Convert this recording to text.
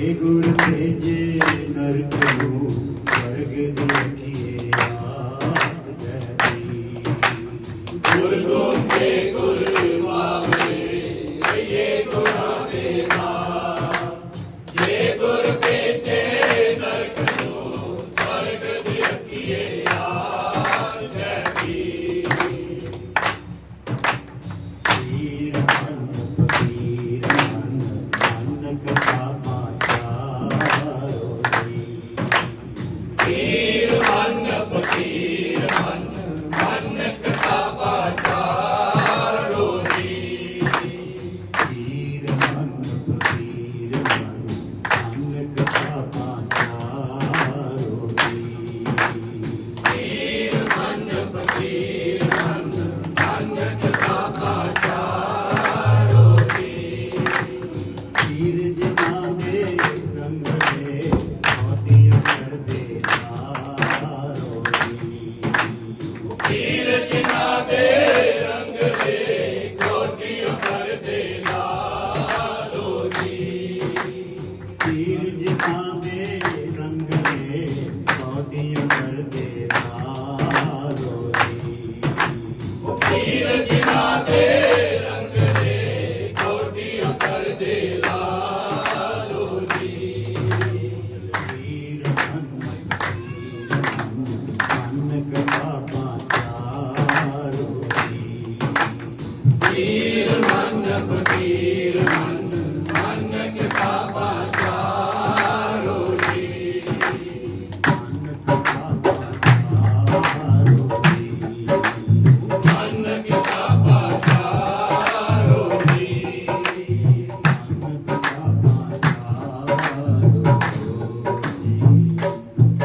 गुर भेजे नरकू स्वर्ग देखिए आज हरी। गुर गोखे गुर मावे ये गुणा देवा, ये गुर भेजे नरकू स्वर्ग देखिए आज हरी। पीर मन फकीर मन मन कथा पीर मन फकीर मन मन कथा पाचारो जी। पीर मन फकीर मन मन कथा पाचारो जी। पीर मन फकीर मन मन कथा पाचारो जी। पीर जना दे रंग दे मोतियों कर दे पीर जिना दे रंग दे कोटियों कर दे लालो जी। पीर जिना दे रंग दे कोटियों कर दे लालो जी। पीर जिना दे रंग दे कोटियों कर दे लालो जी। पीर मन मन कथा पाचारो जी।